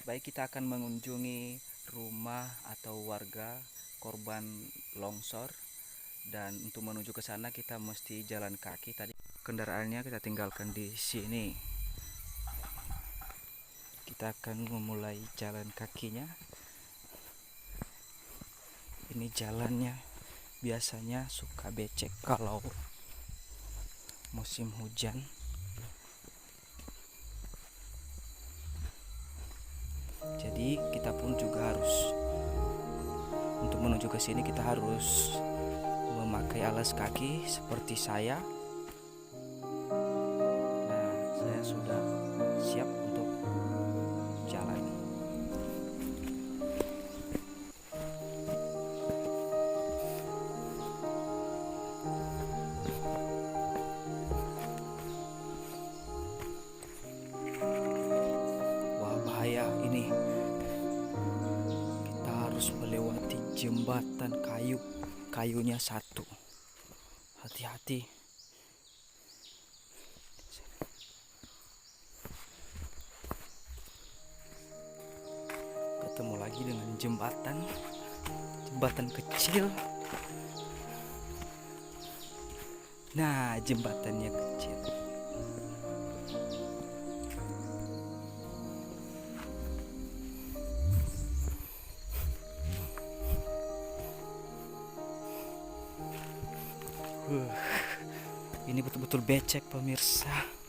Baik, kita akan mengunjungi rumah atau warga korban longsor, dan untuk menuju ke sana kita mesti jalan kaki. Tadi kendaraannya kita tinggalkan di sini. Kita akan memulai jalan kakinya. Ini jalannya biasanya suka becek kalau musim hujan. Jadi kita pun juga harus, untuk menuju ke sini kita harus memakai alas kaki seperti saya. Nah, saya sudah siap untuk jalan. Wah, bahaya ini. Kita harus melewati jembatan kayu. Kayunya satu. Hati-hati. Ketemu lagi dengan jembatan kecil. Nah, jembatannya kecil. Ini betul-betul becek, pemirsa.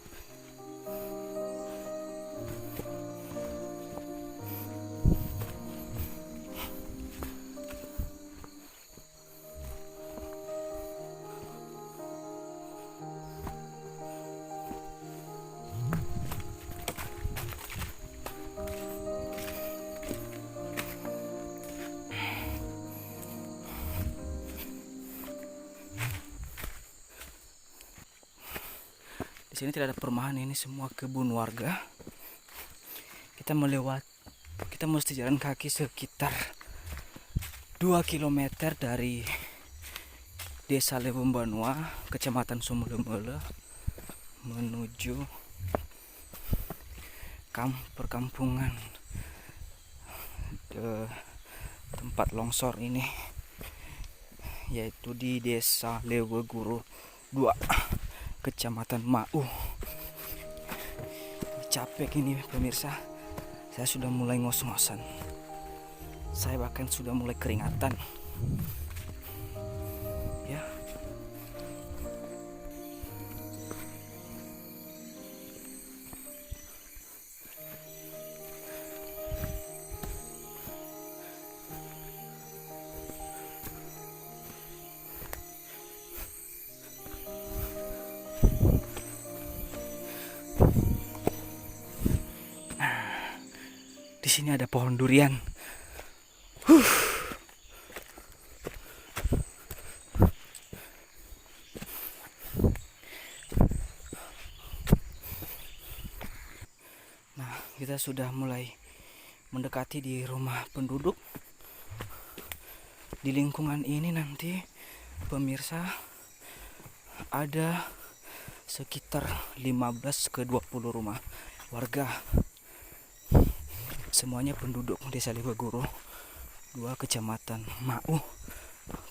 Di sini tidak ada perumahan, ini semua kebun warga. Kita mesti jalan kaki sekitar 2 km dari Desa Lewembanua, Kecamatan Sumulumele, menuju perkampungan tempat longsor ini, yaitu di Desa Leweguru 2, Kecamatan Mau. Capek ini, pemirsa. Saya sudah mulai ngos-ngosan. Saya bahkan sudah mulai keringatan. Ya. Di sini ada pohon durian. Nah, kita sudah mulai mendekati di rumah penduduk. Di lingkungan ini nanti, pemirsa, ada sekitar 15 ke 20 rumah warga. Semuanya penduduk Desa Leweguru 2, Kecamatan Mau,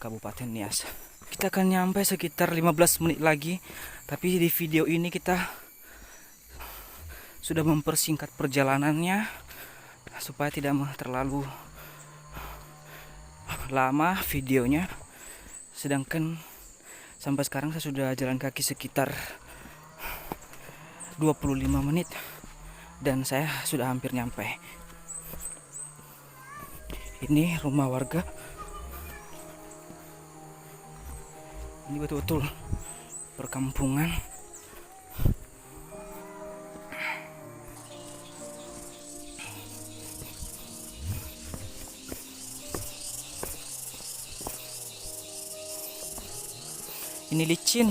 Kabupaten Nias. Kita akan nyampe sekitar 15 menit lagi, tapi di video ini kita sudah mempersingkat perjalanannya supaya tidak terlalu lama videonya. Sedangkan sampai sekarang saya sudah jalan kaki sekitar 25 menit dan saya sudah hampir nyampe. Ini rumah warga. Ini betul-betul perkampungan. Ini licin.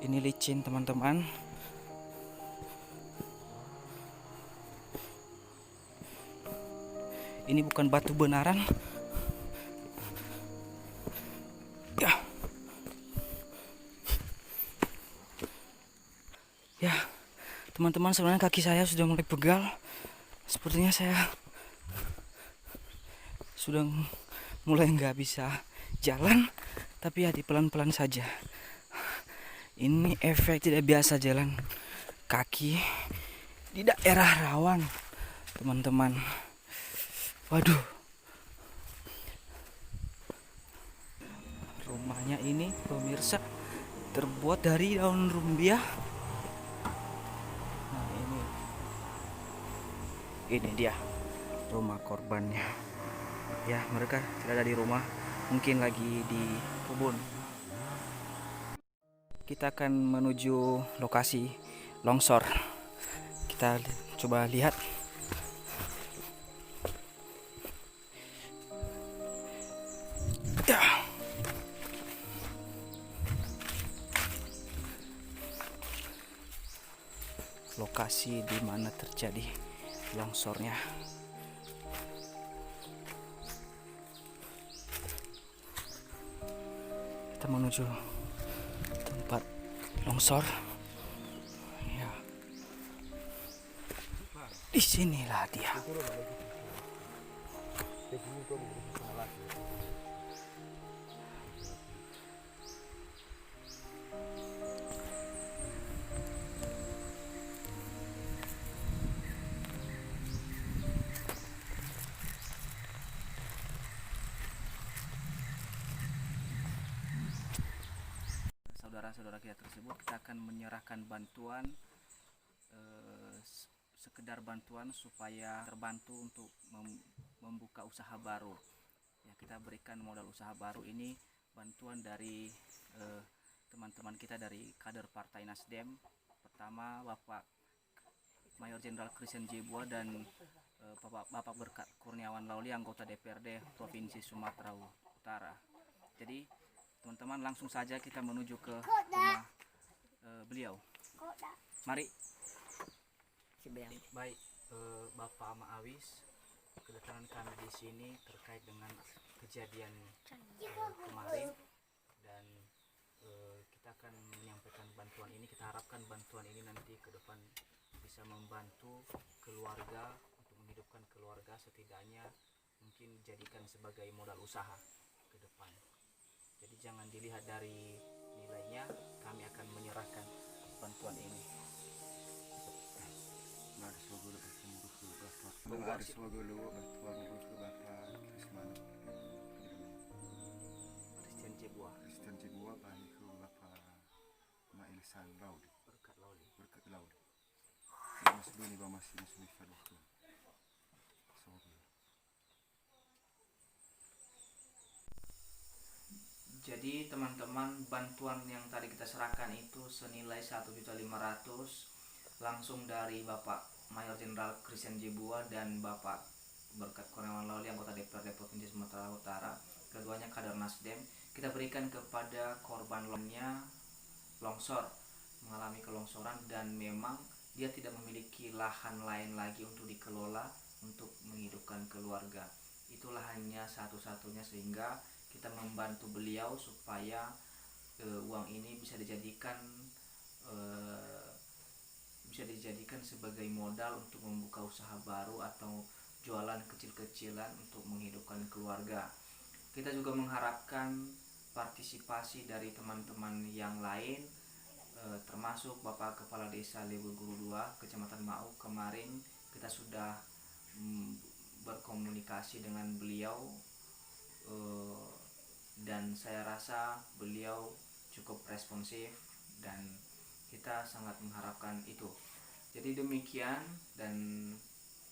Ini licin, teman-teman. ini bukan batu benaran. Ya. Ya, teman-teman, sebenarnya kaki saya sudah mulai pegal. Sepertinya saya sudah mulai nggak bisa jalan, tapi hati pelan-pelan saja. Ini efek tidak biasa jalan kaki di daerah rawan, teman-teman. Waduh, rumahnya ini pemirsa terbuat dari daun rumbia. Nah, ini dia rumah korbannya. Ya, mereka tidak ada di rumah, mungkin lagi di kebun. Kita akan menuju lokasi longsor. Kita coba lihat. Ya. Lokasi di mana terjadi longsornya. Kita menuju tempat longsor. Ya. Disinilah dia. Saudara-saudara kita tersebut, kita akan menyerahkan bantuan, sekedar bantuan supaya terbantu untuk membuka usaha baru. Ya, kita berikan modal usaha baru ini bantuan dari teman-teman kita dari kader Partai Nasdem. Pertama, Bapak Mayor Jenderal Christian Jebua dan Bapak Berkat Kurniawan Lauli, anggota DPRD Provinsi Sumatera Utara. Jadi teman-teman, langsung saja kita menuju ke rumah beliau. Mari. Baik, Bapak Ma'awis, kedatangan kami di sini terkait dengan kejadian kemarin, dan kita akan menyampaikan bantuan ini. Kita harapkan bantuan ini nanti ke depan bisa membantu keluarga untuk menghidupkan keluarga, setidaknya mungkin jadikan sebagai modal usaha ke depan. Jadi jangan dilihat dari nilainya, kami akan menyerahkan bantuan ini. Christian Jebua bahiku Bapak Mailisan Lauli. Berkat Lauli. Mas Duni ba masih faluku. Jadi teman-teman, bantuan yang tadi kita serahkan itu senilai 1.500.000 langsung dari Bapak Mayor Jenderal Christian Jebua dan Bapak Berkat Kurniawan Lauli, anggota DPRD Provinsi Sumatera Utara, keduanya kader Nasdem. Kita berikan kepada korban longsor, mengalami kelongsoran, dan memang dia tidak memiliki lahan lain lagi untuk dikelola untuk menghidupkan keluarga. Itulah hanya satu-satunya, sehingga kita membantu beliau supaya uang ini bisa dijadikan sebagai modal untuk membuka usaha baru atau jualan kecil-kecilan untuk menghidupkan keluarga. Kita juga mengharapkan partisipasi dari teman-teman yang lain, termasuk Bapak Kepala Desa Lewe Guru 2 Kecamatan Mau. Kemarin kita sudah berkomunikasi dengan beliau, dan saya rasa beliau cukup responsif dan kita sangat mengharapkan itu. Jadi demikian, dan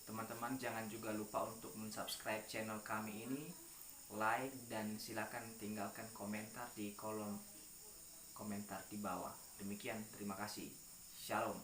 teman-teman jangan juga lupa untuk mensubscribe channel kami ini, like, dan silakan tinggalkan komentar di kolom komentar di bawah. Demikian, terima kasih. Shalom.